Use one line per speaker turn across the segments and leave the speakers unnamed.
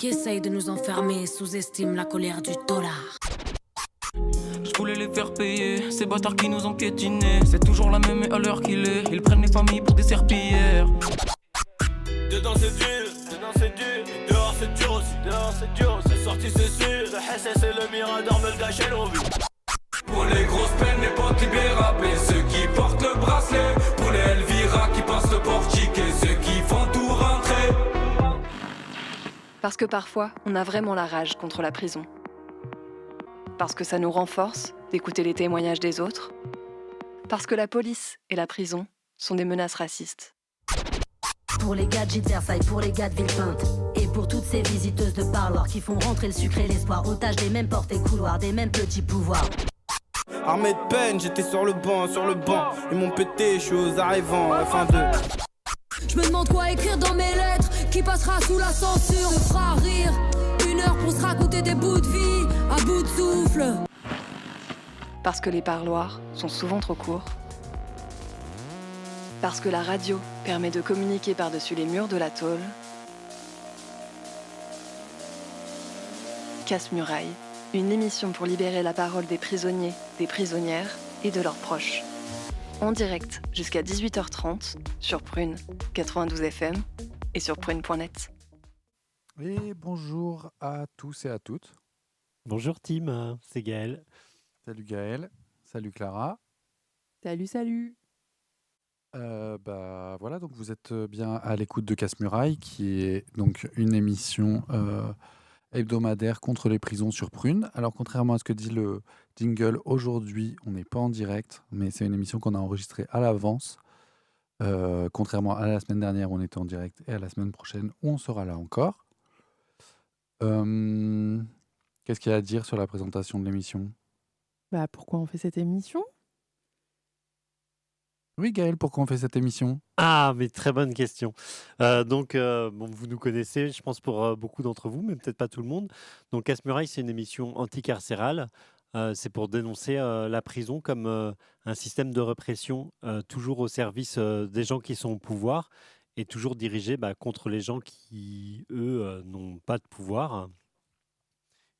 qui essayent de nous enfermer sous-estiment la colère du dollar.
Je voulais les faire payer, ces bâtards qui nous ont piétinés. C'est toujours la même et à l'heure qu'il est. Ils prennent les familles pour des serpillères.
Dedans c'est dur, et dehors c'est dur aussi, C'est sorti c'est sûr, le SS et le Mirador me le gâchaient l'envie.
Pour les grosses peines, les potes libérables, et ceux qui portent le bracelet. Pour les Elvira qui passent le portique, et ceux qui font tout rentrer.
Parce que parfois, on a vraiment la rage contre la prison. Parce que ça nous renforce d'écouter les témoignages des autres. Parce que la police et la prison sont des menaces racistes.
Pour les gars de Gîte Versailles, pour les gars de Villepinte, et pour toutes ces visiteuses de parloir qui font rentrer le sucre et l'espoir, otages des mêmes portes et couloirs, des mêmes petits pouvoirs.
Armé de peine, j'étais sur le banc, ils m'ont pété, je suis aux arrivants, F1-2.
Je me demande quoi écrire dans mes lettres, qui passera sous la censure, se fera rire. 1 heure pour se raconter des bouts de vie, à bout de souffle.
Parce que les parloirs sont souvent trop courts. Parce que la radio permet de communiquer par-dessus les murs de la tôle. Casse-Muraille, une émission pour libérer la parole des prisonniers, des prisonnières et de leurs proches. En direct jusqu'à 18h30 sur Prune 92 FM et sur prune.net.
Et bonjour à tous et à toutes.
Bonjour Tim, c'est Gaël.
Salut Gaël, salut Clara.
Salut.
Voilà, donc vous êtes bien à l'écoute de Casse-Muraille, qui est donc une émission hebdomadaire contre les prisons sur Prune. Alors contrairement à ce que dit le jingle, aujourd'hui on n'est pas en direct, mais c'est une émission qu'on a enregistrée à l'avance. Contrairement à la semaine dernière où on était en direct, et à la semaine prochaine où on sera là encore. Qu'est-ce qu'il y a à dire sur la présentation de l'émission ?
Pourquoi on fait cette émission ?
Oui, Gaël, pourquoi on fait cette émission ?
Ah, mais très bonne question. Vous nous connaissez, je pense pour beaucoup d'entre vous, mais peut-être pas tout le monde. Donc, Casse-Muraille, c'est une émission anticarcérale. C'est pour dénoncer la prison comme un système de répression toujours au service des gens qui sont au pouvoir et toujours dirigé contre les gens qui, eux, n'ont pas de pouvoir.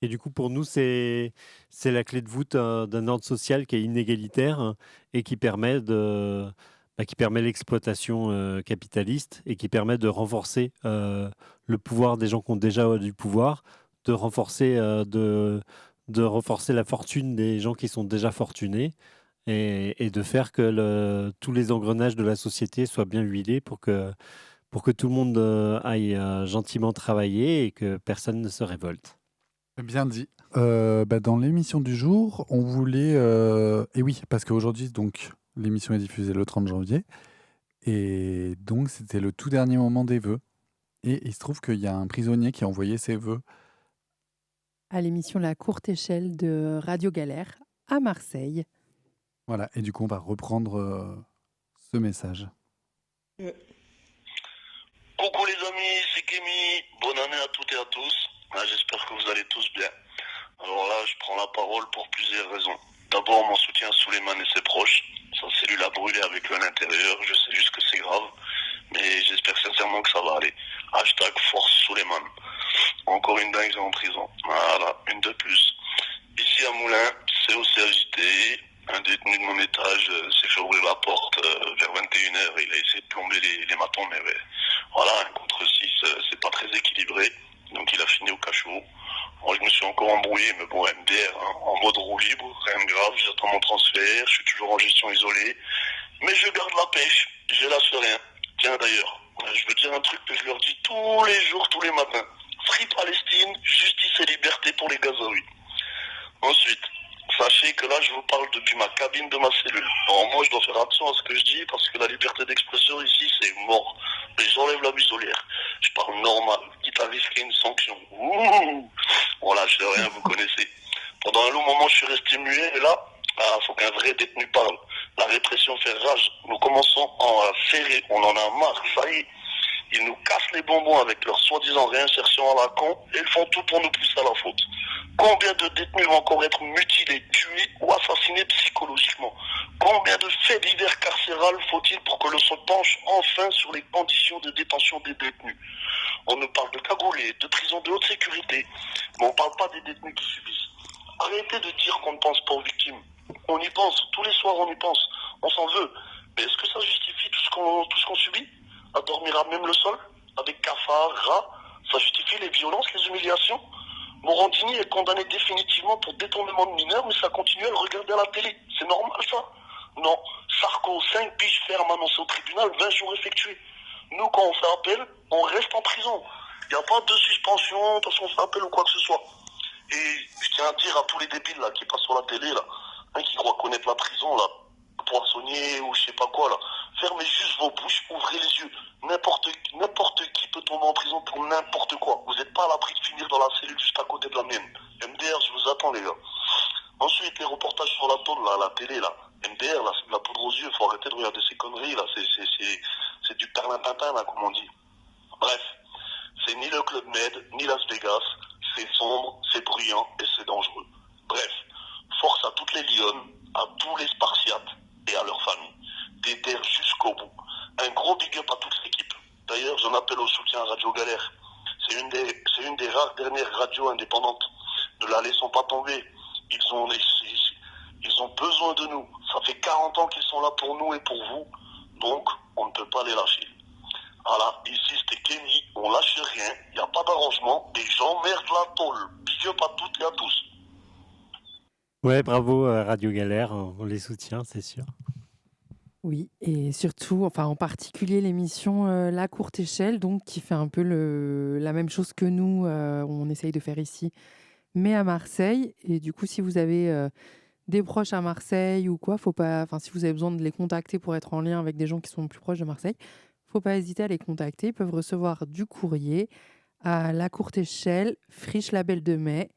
Et du coup, pour nous, c'est la clé de voûte d'un ordre social qui est inégalitaire et qui permet l'exploitation capitaliste et qui permet de renforcer le pouvoir des gens qui ont déjà du pouvoir, de renforcer la fortune des gens qui sont déjà fortunés et de faire que tous les engrenages de la société soient bien huilés pour que tout le monde aille gentiment travailler et que personne ne se révolte.
Bien dit. Dans l'émission du jour, on voulait... Et oui, parce qu'aujourd'hui, donc, l'émission est diffusée le 30 janvier. Et donc, c'était le tout dernier moment des vœux. Et il se trouve qu'il y a un prisonnier qui a envoyé ses vœux
à l'émission La Courte Échelle de Radio Galère à Marseille.
Voilà, et du coup, on va reprendre ce message.
Coucou les amis, c'est Kémy, bonne année à toutes et à tous. J'espère que vous allez tous bien. Alors là, je prends la parole pour plusieurs raisons. D'abord, mon soutien à Souleymane et ses proches. Sa cellule a brûlé avec lui à l'intérieur. Je sais juste que c'est grave, mais j'espère sincèrement que ça va aller. #force Souleymane. Encore une dingue en prison. Voilà, une de plus. Ici à Moulins, c'est aussi agité. Un détenu de mon étage s'est fait ouvrir la porte vers 21h. Il a essayé de plomber les matons, mais voilà, 1 contre 6, c'est pas très équilibré. Donc il a fini au cachot. Moi je me suis encore embrouillé, mais bon, MDR, en mode roue libre, rien de grave, j'attends mon transfert, je suis toujours en gestion isolée. Mais je garde la pêche, je lâche rien. Tiens d'ailleurs, je veux dire un truc que je leur dis tous les jours, tous les matins. Free Palestine, justice et liberté pour les Gazaouis. Ensuite, sachez que là je vous parle depuis ma cabine de ma cellule. Alors moi je dois faire attention à ce que je dis parce que la liberté d'expression ici c'est mort. Mais j'enlève la muselière. Je parle normal, quitte à risquer une sanction. Ouh, voilà, je sais rien, vous connaissez. Pendant un long moment je suis resté muet et là, faut qu'un vrai détenu parle. La répression fait rage. Nous commençons à serrer, on en a marre, ça y est. Ils nous cassent les bonbons avec leur soi-disant réinsertion à la con et ils font tout pour nous pousser à la faute. Combien de détenus vont encore être mutilés, tués ou assassinés psychologiquement ? Combien de faits divers carcérales faut-il pour que l'on se penche enfin sur les conditions de détention des détenus ? On nous parle de cagoulés, de prisons de haute sécurité, mais on parle pas des détenus qui subissent. Arrêtez de dire qu'on ne pense pas aux victimes. On y pense, tous les soirs on y pense, on s'en veut. Mais est-ce que ça justifie tout ce qu'on subit? À dormir à même le sol, avec cafards, rats, ça justifie les violences, les humiliations? Morandini est condamné définitivement pour détournement de mineurs, mais ça continue à le regarder à la télé. C'est normal ça? Non. Sarko, 5 piges fermes annoncées au tribunal, 20 jours effectués. Nous, quand on fait appel, on reste en prison. Il n'y a pas de suspension parce qu'on fait appel ou quoi que ce soit. Et je tiens à dire à tous les débiles là qui passent sur la télé, là, qui croient connaître la prison, là, poissonnier ou je sais pas quoi, là, fermez juste vos bouches, ouvrez les yeux. N'importe qui peut tomber en prison pour n'importe quoi. Vous n'êtes pas à l'abri de finir dans la cellule juste à côté de la mienne. MDR, je vous attends les gars. Ensuite, les reportages sur la tôle, là, la télé, là. MDR, là, c'est de la poudre aux yeux, faut arrêter de regarder ces conneries, là. C'est du perlimpinpin, là, comme on dit. Bref, c'est ni le Club Med, ni Las Vegas. C'est sombre, c'est bruyant et c'est dangereux. Bref, force à toutes les lionnes, à tous les Spartiates et à leurs familles. Déterre jusqu'au bout. Un gros big up à toute l'équipe. D'ailleurs, j'en appelle au soutien à Radio Galère. C'est une des rares dernières radios indépendantes. Ne la laissons pas tomber. Ils ont besoin de nous. Ça fait 40 ans qu'ils sont là pour nous et pour vous. Donc, on ne peut pas les lâcher. Voilà, ici c'était Kenny, on lâche rien, il n'y a pas d'arrangement, et j'emmerde la tôle. Big up à toutes et à tous.
Ouais, bravo Radio Galère, on les soutient, c'est sûr.
Oui, et surtout, enfin en particulier l'émission La Courte Échelle, donc qui fait un peu la même chose que nous, on essaye de faire ici, mais à Marseille. Et du coup, si vous avez des proches à Marseille ou quoi, faut pas, enfin si vous avez besoin de les contacter pour être en lien avec des gens qui sont plus proches de Marseille, faut pas hésiter à les contacter. Ils peuvent recevoir du courrier à La Courte Échelle, Friche Label de Mai,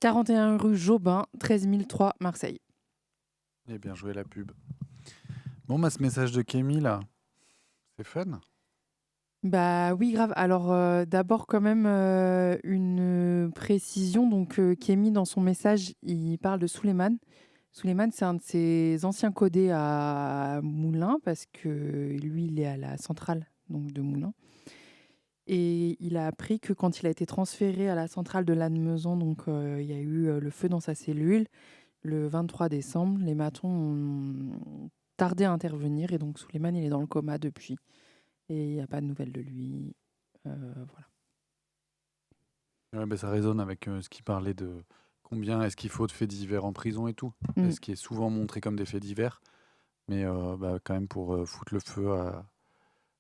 41 rue Jobin, 13 003 Marseille.
Et bien joué la pub. Bon, bah, ce message de Kémy, là, c'est fun.
Bah oui, grave. Alors d'abord quand même une précision. Donc Kémy, dans son message, il parle de Souleymane. Souleymane, c'est un de ses anciens codés à Moulins, parce que lui, il est à la centrale donc, de Moulins. Et il a appris que quand il a été transféré à la centrale de Lannemezan, donc il y a eu le feu dans sa cellule, le 23 décembre, les matons ont tardé à intervenir, et donc Souleymane, il est dans le coma depuis. Et il n'y a pas de nouvelles de lui. Voilà.
Ouais, bah, ça résonne avec ce qu'il parlait de combien est-ce qu'il faut de faits divers en prison et tout. Ce qui est souvent montré comme des faits divers. Mais bah, quand même, pour foutre le feu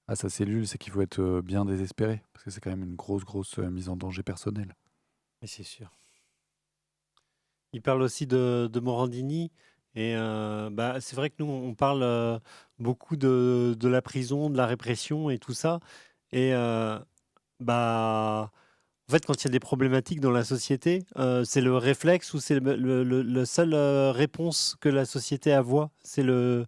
à sa cellule, c'est qu'il faut être bien désespéré. Parce que c'est quand même une grosse mise en danger personnelle.
Mais c'est sûr. Il parle aussi de Morandini. Et bah, c'est vrai que nous, on parle beaucoup de la prison, de la répression et tout ça. Et bah, en fait, quand il y a des problématiques dans la société, c'est le réflexe ou c'est le seule réponse que la société a, c'est le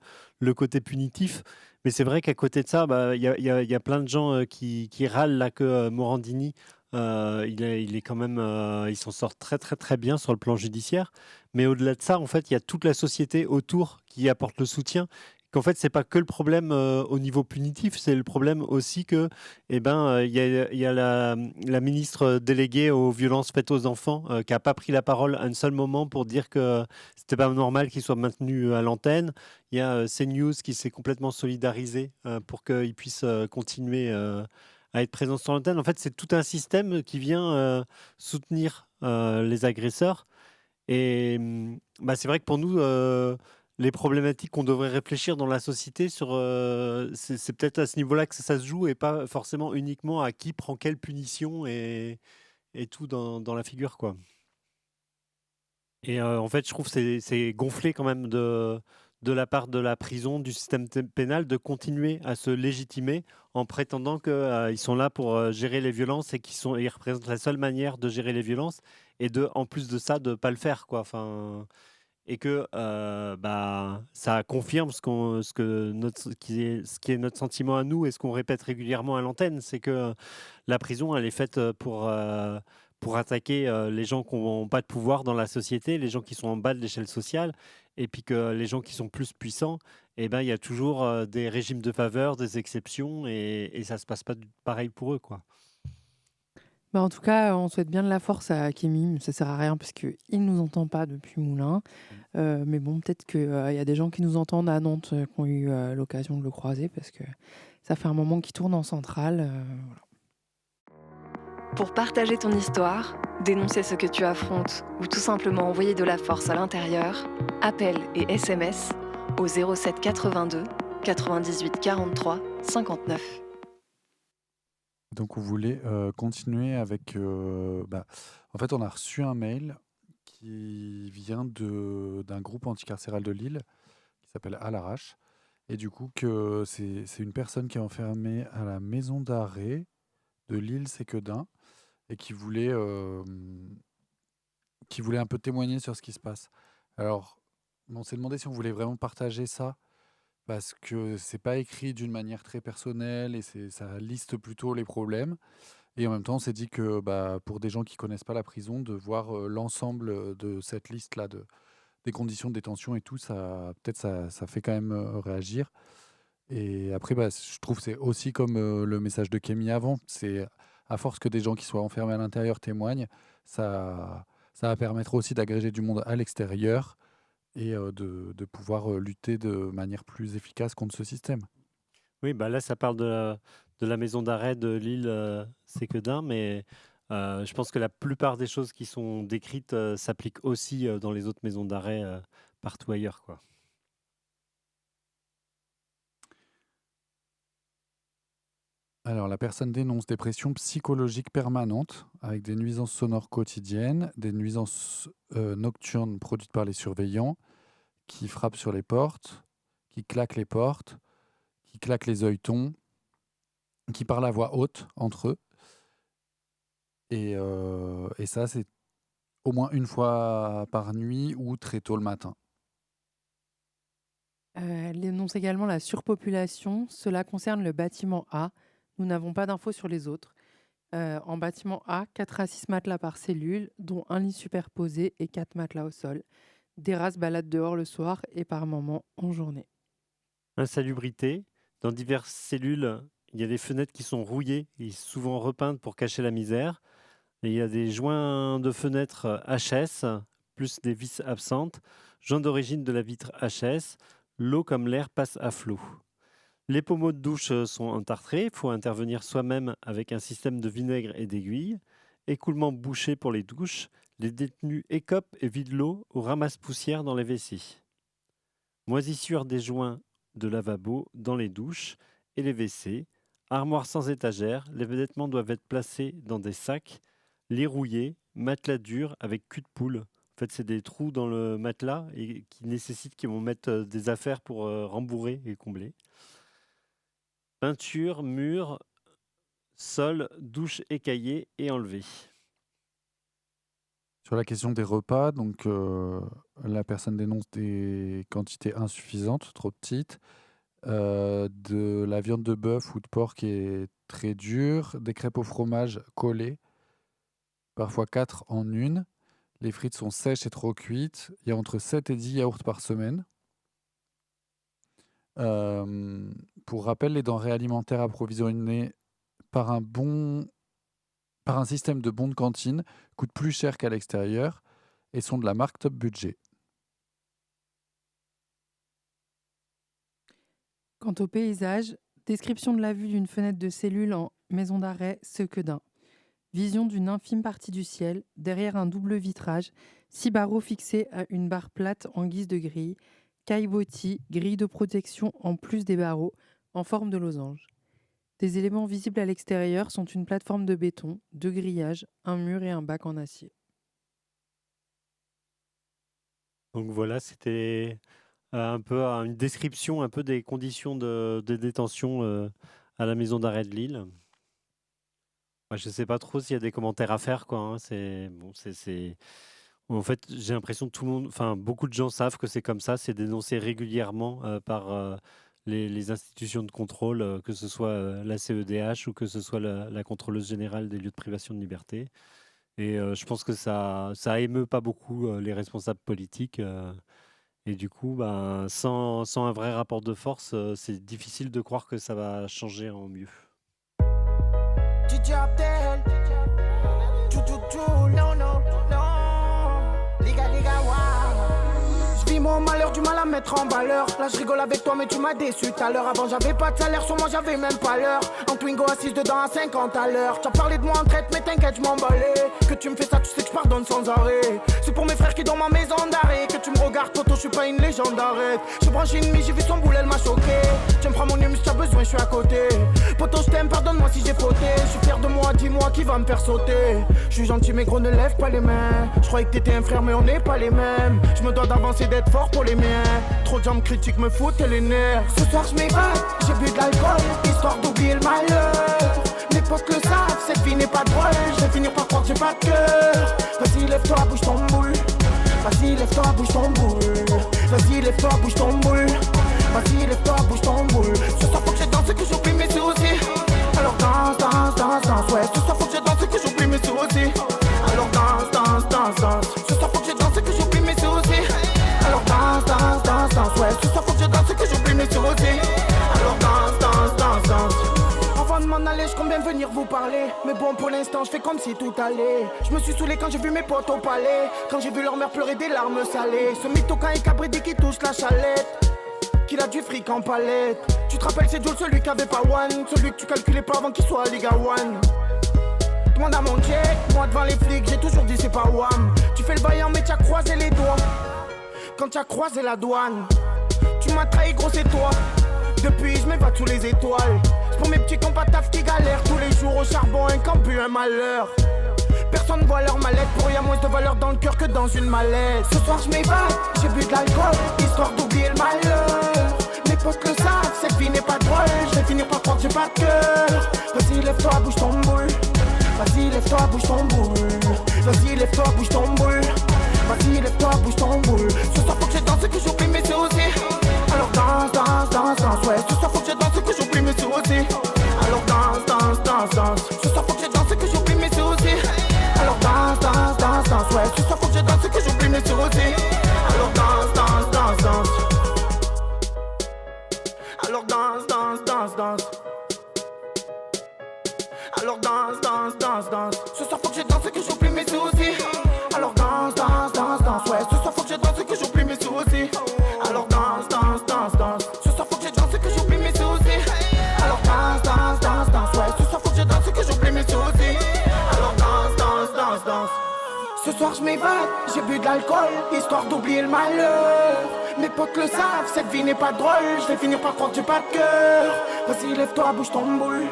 côté punitif. Mais c'est vrai qu'à côté de ça, bah, y a plein de gens qui râlent là que Morandini, il est quand même, il s'en sort très bien sur le plan judiciaire. Mais au-delà de ça, en fait, il y a toute la société autour qui apporte le soutien. Qu'en fait, c'est pas que le problème au niveau punitif, c'est le problème aussi que, il y a la ministre déléguée aux violences faites aux enfants qui a pas pris la parole un seul moment pour dire que c'était pas normal qu'il soit maintenu à l'antenne. Il y a CNews qui s'est complètement solidarisé pour qu'il puisse continuer à être présent sur l'antenne. En fait, c'est tout un système qui vient soutenir les agresseurs. Et bah, c'est vrai que pour nous, les problématiques qu'on devrait réfléchir dans la société, c'est peut-être à ce niveau-là que ça se joue, et pas forcément uniquement à qui prend quelle punition et tout dans la figure, quoi. Et en fait, je trouve que c'est gonflé quand même de la part de la prison, du système pénal, de continuer à se légitimer en prétendant qu'ils sont là pour gérer les violences et ils représentent la seule manière de gérer les violences, et en plus de ça, de ne pas le faire, quoi. Enfin, et que bah, ça confirme ce qui est notre sentiment à nous et ce qu'on répète régulièrement à l'antenne, c'est que la prison, elle est faite pour pour attaquer les gens qui n'ont pas de pouvoir dans la société, les gens qui sont en bas de l'échelle sociale, et puis que les gens qui sont plus puissants, eh ben, il y a toujours des régimes de faveur, des exceptions, et ça ne se passe pas pareil pour eux, quoi.
Bah, en tout cas, on souhaite bien de la force à Kémy, mais ça sert à rien parce qu'il ne nous entend pas depuis Moulins. Mais bon, peut-être qu'il y a des gens qui nous entendent à Nantes qui ont eu l'occasion de le croiser parce que ça fait un moment qu'il tourne en centrale. Voilà.
Pour partager ton histoire, dénoncer ce que tu affrontes ou tout simplement envoyer de la force à l'intérieur, appel et SMS au 07 82 98 43 59.
Donc, on voulait continuer avec. En fait, on a reçu un mail qui vient d'un groupe anticarcéral de Lille qui s'appelle À l'Arrache. Et du coup, que c'est une personne qui est enfermée à la maison d'arrêt de Lille-Séquedin et qui voulait un peu témoigner sur ce qui se passe. Alors, on s'est demandé si on voulait vraiment partager ça parce que c'est pas écrit d'une manière très personnelle et ça liste plutôt les problèmes. Et en même temps, on s'est dit que pour des gens qui connaissent pas la prison, de voir l'ensemble de cette liste-là des conditions de détention et tout, ça fait quand même réagir. Et après, je trouve que c'est aussi comme le message de Kémy avant, c'est à force que des gens qui soient enfermés à l'intérieur témoignent, ça va permettre aussi d'agréger du monde à l'extérieur et de pouvoir lutter de manière plus efficace contre ce système.
Oui, là, ça parle de la maison d'arrêt de Lille Séquedin, mais je pense que la plupart des choses qui sont décrites s'appliquent aussi dans les autres maisons d'arrêt partout ailleurs, quoi.
Alors, la personne dénonce des pressions psychologiques permanentes avec des nuisances sonores quotidiennes, des nuisances nocturnes produites par les surveillants qui frappent sur les portes, qui claquent les portes, qui claquent les œilletons, qui parlent à voix haute entre eux. Et ça, c'est au moins une fois par nuit ou très tôt le matin.
Elle dénonce également la surpopulation. Cela concerne le bâtiment A. Nous n'avons pas d'infos sur les autres. En bâtiment A, 4 à 6 matelas par cellule, dont un lit superposé et 4 matelas au sol. Des rats se baladent dehors le soir et par moments en journée.
Insalubrité. Dans diverses cellules, il y a des fenêtres qui sont rouillées et souvent repeintes pour cacher la misère. Et il y a des joints de fenêtres HS, plus des vis absentes, joints d'origine de la vitre HS. L'eau comme l'air passe à flot. Les pommeaux de douche sont entartrés, il faut intervenir soi-même avec un système de vinaigre et d'aiguille. Écoulement bouché pour les douches, les détenus écopent et vident l'eau ou ramassent poussière dans les WC. Moisissure des joints de lavabo dans les douches et les WC. Armoire sans étagère, les vêtements doivent être placés dans des sacs. Lits rouillés, matelas durs avec cul de poule. En fait, c'est des trous dans le matelas et qui nécessitent qu'ils vont mettre des affaires pour rembourrer et combler. Peinture, mur, sol, douche écaillée et enlevée.
Sur la question des repas, donc la personne dénonce des quantités insuffisantes, trop petites, de la viande de bœuf ou de porc qui est très dure, des crêpes au fromage collées, parfois 4 en une. Les frites sont sèches et trop cuites. Il y a entre 7 et 10 yaourts par semaine. Pour rappel, les denrées alimentaires approvisionnées par un système de bons de cantine coûtent plus cher qu'à l'extérieur et sont de la marque Top Budget.
Quant au paysage, description de la vue d'une fenêtre de cellule en maison d'arrêt Séquedin. Vision d'une infime partie du ciel, derrière un double vitrage, 6 barreaux fixés à une barre plate en guise de grille, caillebotis, grille de protection en plus des barreaux, en forme de losange. Des éléments visibles à l'extérieur sont une plateforme de béton, 2 grillages, un mur et un bac en acier.
Donc voilà, c'était un peu une description un peu des conditions de détention à la maison d'arrêt de Lille. Je ne sais pas trop s'il y a des commentaires à faire, quoi. En fait, j'ai l'impression que beaucoup de gens savent que c'est comme ça. C'est dénoncé régulièrement par les institutions de contrôle, que ce soit la CEDH ou que ce soit la contrôleuse générale des lieux de privation de liberté. Et je pense que ça émeut pas beaucoup les responsables politiques. Et du coup, ben, sans un vrai rapport de force, c'est difficile de croire que ça va changer en mieux.
DJ Abdel, non, non, non. Liga, wow. Je vis mon malheur, du mal à mettre en valeur. Là, je rigole avec toi, mais tu m'as déçu tout à l'heure. Avant, j'avais pas de salaire, sur moi, j'avais même pas l'heure. En Twingo, assise dedans à 50 à l'heure. Tu as parlé de moi en traite, mais t'inquiète, je m'emballais. Que tu me fais ça, tu sais que je pardonne sans arrêt. C'est pour mes frères qui dans ma maison d'arrêt. Que tu me regardes, Toto, je suis pas une légende, arrête. J'ai branché une j'ai vu son boule, elle m'a choqué. Tu me prends mon numéro si t'as besoin, je suis à côté. Poto, je t'aime, pardonne-moi si j'ai fauté. Je suis fier de moi, dis-moi qui va me faire sauter. Je suis gentil, mais gros, ne lève pas les mains. Je croyais que t'étais un frère, mais on n'est pas les mêmes. Je me dois d'avancer, d'être fort pour les miens. Trop de gens me critiquent, me foutent les nerfs. Ce soir, je m'évade, j'ai bu de l'alcool, histoire d'oublier le malheur. Mes potes le savent, cette vie n'est pas drôle. Je vais finir par croire que j'ai pas de cœur. Vas-y, lève-toi, bouge ton boule. Vas-y, lève-toi, bouge ton boule. Vas-y, lève-toi, bouge ton boule. Vas-y, lève-toi, bouge ton boule. Ce soir, faut que je danse, que j'oublie mes soucis. Alors danse, danse, danse, danse, ouais. Ce soir, faut que je danse, que j'oublie mes soucis. Alors danse, danse, danse, danse. Ce soir, faut que je danse, que j'oublie mes soucis. Alors danse, danse, danse, danse, ouais. Ce soir, faut que je danse, que j'oublie mes soucis. Alors danse, danse, danse, danse. Avant de m'en aller, je compte bien venir vous parler. Mais bon, pour l'instant, je fais comme si tout allait. Je me suis saoulé quand j'ai vu mes potes au palais. Quand j'ai vu leur mère pleurer des larmes salées. Ce mytho quand il cabrédit qui touche la chalette. Qu'il a du fric en palette. Tu te rappelles, c'est Jules, celui qui avait pas one. Celui que tu calculais pas avant qu'il soit à Liga One. Demande à mon check, moi devant les flics, j'ai toujours dit c'est pas wham. Tu fais le vaillant, mais t'as croisé les doigts. Quand t'as croisé la douane, tu m'as trahi, gros, c'est toi. Depuis, je m'évade sous les étoiles. C'est pour mes petits compas taf qui galèrent tous les jours au charbon, un camp, un malheur. Personne voit leur mallette, pour y a moins de valeur dans le cœur que dans une mallette. Ce soir je m'évade, j'ai bu de l'alcool, histoire d'oublier le malheur. Mes potes le savent, cette vie n'est pas drôle. Je vais finir par croire que j'ai pas de cœur. Vas-y, lève-toi, bouge ton boule. Vas-y, lève-toi, bouge ton boule. Vas-y, lève-toi, bouge ton boule. Vas-y, lève-toi, bouge ton boule. Ce soir faut que je danse, que j'oublie mes soucis. Alors danse, danse, danse, danse, ouais. Ce soir faut que je danse, que j'oublie mes soucis. Alors danse, danse, danse, danse. Ce soir faut que je danse, que j'oublie mes soucis. Alors danse, danse, danse, danse, ouais. Ce soir faut que je danse, que j'oublie mes soucis. Alors danse, danse, danse, danse. Alors danse, danse, danse, danse. Alors danse, danse, danse, danse. Ce soir faut que je danse, que j'oublie mes soucis. Alors danse, danse, danse, danse, ouais. Ce soir faut que je danse, que j'oublie mes soucis. Alors danse, danse, danse, danse. Ce soir faut que je danse, que j'oublie mes soucis. Alors danse, danse, danse, danse, ouais. Ce soir faut que je danse, que j'oublie mes soucis. Alors danse, danse, danse, danse. Ce soir je m'évade, j'ai bu de l'alcool, histoire d'oublier le malheur. Mes potes le savent, cette vie n'est pas drôle. Je vais finir par croire que j'ai pas de cœur. Vas-y, lève-toi, bouge ton boule.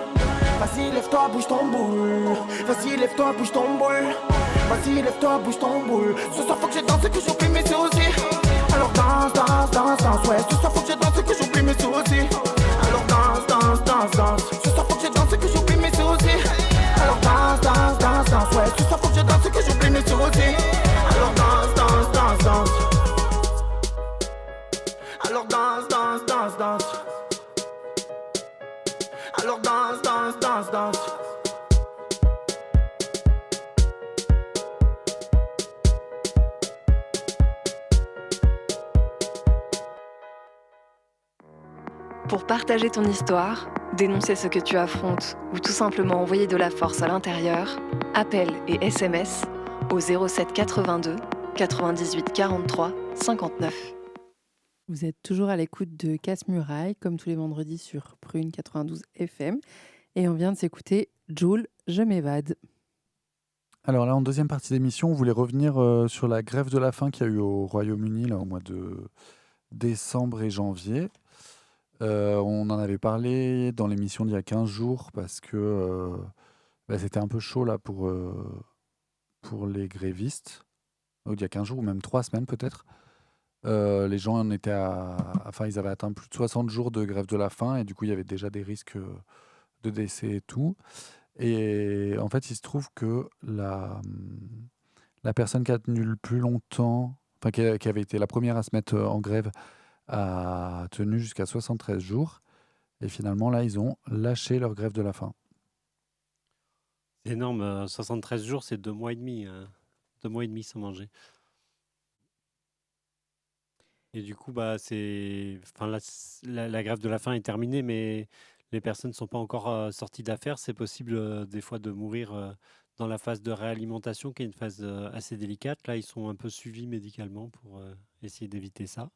Vas-y, lève-toi, bouge ton boule. Vas-y, lève-toi, bouge ton boule. Vas-y, lève-toi, bouge ton boule. Ce soir faut que je danse, que j'oublie mes soucis. Alors danse, danse, danse, danse, ouais. Ce soir faut que je danse, que j'oublie mes soucis. Alors danse, danse, danse, danse. Ce soir faut que je danse, que j'oublie mes soucis. Alors danse, danse, danse, danse, ouais. Ce soir faut que je danse, que j'oublie mes soucis. Alors danse, danse, danse, danse. Alors danse, danse, danse, danse. Alors danse, danse, danse, danse.
Pour partager ton histoire, dénoncer ce que tu affrontes ou tout simplement envoyer de la force à l'intérieur, appel et SMS au 07 82 98 43 59.
Vous êtes toujours à l'écoute de Casse-Muraille, comme tous les vendredis sur Prune 92 FM. Et on vient de s'écouter Jul, je m'évade.
Alors là, en deuxième partie d'émission, on voulait revenir sur la grève de la faim qu'il y a eu au Royaume-Uni là, au mois de décembre et janvier. On en avait parlé dans l'émission d'il y a 15 jours parce que c'était un peu chaud là pour les grévistes. Il y a 15 jours ou même 3 semaines peut-être. Les gens en étaient ils avaient atteint plus de 60 jours de grève de la faim et du coup il y avait déjà des risques de décès et tout. Et en fait il se trouve que la personne qui a tenu le plus longtemps, qui avait été la première à se mettre en grève, a tenu jusqu'à 73 jours et finalement là ils ont lâché leur grève de la faim.
C'est énorme, 73 jours, c'est 2 mois et demi. 2 mois et demi sans manger. Et du coup, bah, enfin, la grève de la faim est terminée, mais les personnes ne sont pas encore sorties d'affaire. C'est possible des fois de mourir dans la phase de réalimentation, qui est une phase assez délicate. Là, ils sont un peu suivis médicalement pour essayer d'éviter ça.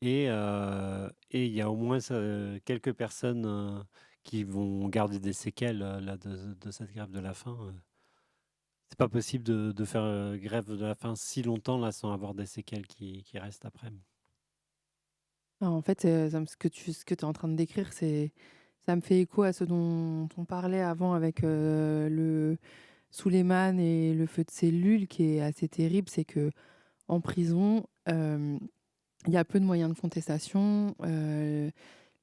Et il y a au moins quelques personnes qui vont garder des séquelles là, de cette grève de la faim. C'est pas possible de faire grève de la faim si longtemps là sans avoir des séquelles qui restent après.
En fait, ce que tu es en train de décrire, ça me fait écho à ce dont on parlait avant avec le Souleymane et le feu de cellule, qui est assez terrible. C'est que en prison, il y a peu de moyens de contestation.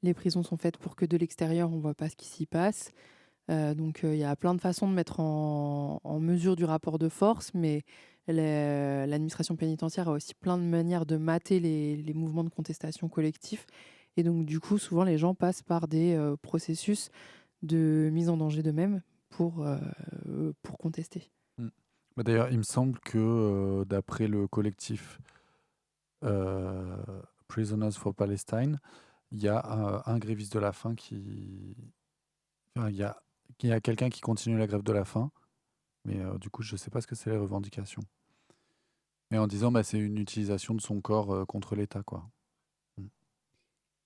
Les prisons sont faites pour que de l'extérieur, on ne voit pas ce qui s'y passe. Donc, il y a plein de façons de mettre en mesure du rapport de force, mais l'administration pénitentiaire a aussi plein de manières de mater les mouvements de contestation collectifs. Et donc, du coup, souvent, les gens passent par des processus de mise en danger d'eux-mêmes pour contester.
Bah, d'ailleurs, il me semble que d'après le collectif Prisoners for Palestine, il y a un gréviste de la faim enfin, il y a quelqu'un qui continue la grève de la faim, mais du coup, je ne sais pas ce que c'est les revendications. Mais en disant, bah, c'est une utilisation de son corps contre l'État, quoi.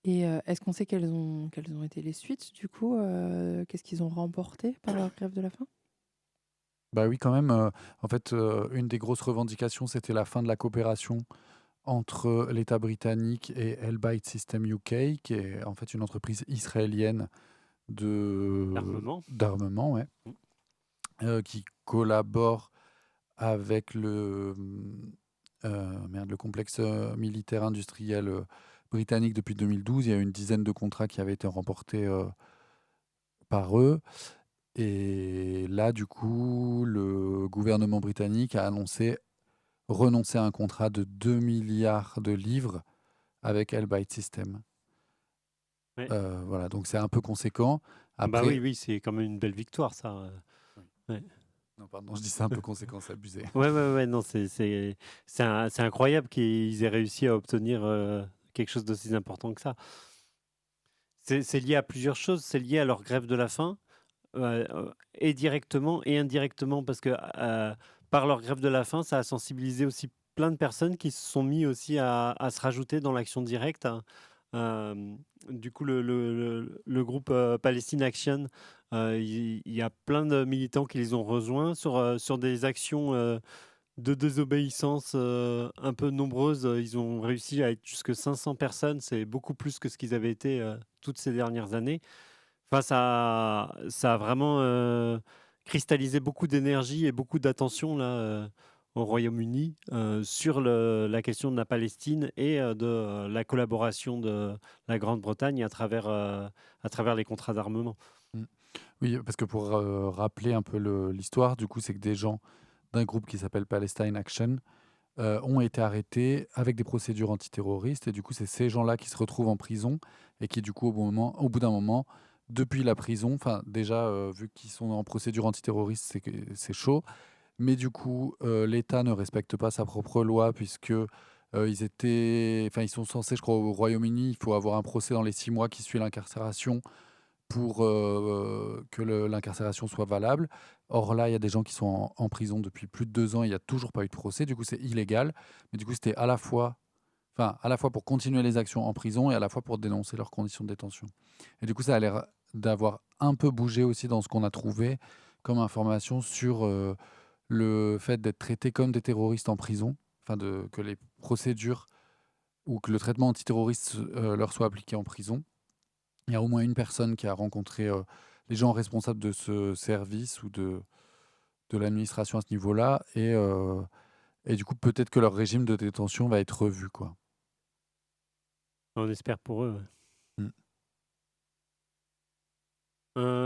Et est-ce qu'on sait quelles ont été les suites, du coup qu'est-ce qu'ils ont remporté par leur grève de la faim?
Bah oui, quand même. En fait, une des grosses revendications, c'était la fin de la coopération entre l'État britannique et Elbit System UK, qui est en fait une entreprise israélienne d'armement, ouais, qui collabore avec le complexe militaire industriel britannique depuis 2012. Il y a une dizaine de contrats qui avaient été remportés par eux. Et là, du coup, le gouvernement britannique a annoncé renoncer à un contrat de 2 milliards de livres avec Elbit System.
Ouais.
Voilà, donc c'est un peu conséquent.
Bah
Après,
oui, c'est quand même une belle victoire, ça. Ouais.
non, pardon, je dis ça un peu conséquent, c'est abusé.
Ouais, non, c'est incroyable qu'ils aient réussi à obtenir quelque chose d'aussi important que ça. C'est lié à plusieurs choses. C'est lié à leur grève de la faim, et directement et indirectement, parce que par leur grève de la faim, ça a sensibilisé aussi plein de personnes qui se sont mis aussi à se rajouter dans l'action directe. Du coup, le groupe Palestine Action, il y a plein de militants qui les ont rejoints sur des actions de désobéissance un peu nombreuses. Ils ont réussi à être jusque 500 personnes. C'est beaucoup plus que ce qu'ils avaient été toutes ces dernières années. Enfin, ça a vraiment cristallisé beaucoup d'énergie et beaucoup d'attention là au Royaume-Uni sur la question de la Palestine et de la collaboration de la Grande-Bretagne à travers les contrats d'armement.
Oui, parce que pour rappeler un peu l'histoire, du coup, c'est que des gens d'un groupe qui s'appelle Palestine Action ont été arrêtés avec des procédures antiterroristes. Et du coup, c'est ces gens-là qui se retrouvent en prison et qui, du coup, au bout d'un moment, depuis la prison, enfin déjà, vu qu'ils sont en procédure antiterroriste, c'est chaud. Mais du coup, l'État ne respecte pas sa propre loi puisque ils sont censés, je crois, au Royaume-Uni, il faut avoir un procès dans les 6 mois qui suit l'incarcération pour que l'incarcération soit valable. Or là, il y a des gens qui sont en prison depuis plus de 2 ans, il n'y a toujours pas eu de procès, du coup c'est illégal. Mais du coup, c'était à la fois pour continuer les actions en prison et à la fois pour dénoncer leurs conditions de détention. Et du coup, ça a l'air d'avoir un peu bougé aussi dans ce qu'on a trouvé comme information sur le fait d'être traités comme des terroristes en prison, que les procédures ou que le traitement antiterroriste leur soit appliqué en prison. Il y a au moins une personne qui a rencontré les gens responsables de ce service ou de l'administration à ce niveau-là. Et du coup, peut-être que leur régime de détention va être revu, quoi.
On espère pour eux.
Mm.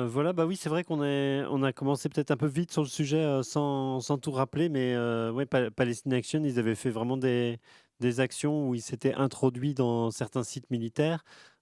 Voilà, bah oui, c'est vrai qu'on a commencé peut-être un peu vite sur le sujet sans tout rappeler, mais ouais, Palestine Action, ils avaient fait vraiment des actions où ils s'étaient introduits dans certains sites militaires.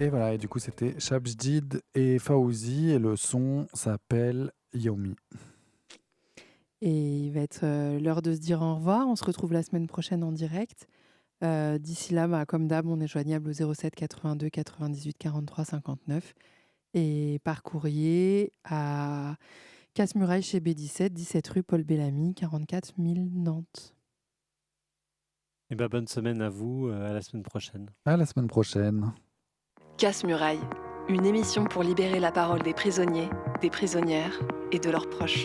Et voilà, et du coup, c'était Shabjdid et Fawzi, et le son s'appelle Yomi.
Et il va être l'heure de se dire au revoir. On se retrouve la semaine prochaine en direct. D'ici là, comme d'hab, on est joignable au 07 82 98 43 59 et par courrier à Casse-Muraille chez B17, 17 rue Paul Bellamy, 44 000 Nantes.
Et bonne semaine à vous, à la semaine prochaine.
À la semaine prochaine.
Casse-Muraille, une émission pour libérer la parole des prisonniers, des prisonnières et de leurs proches.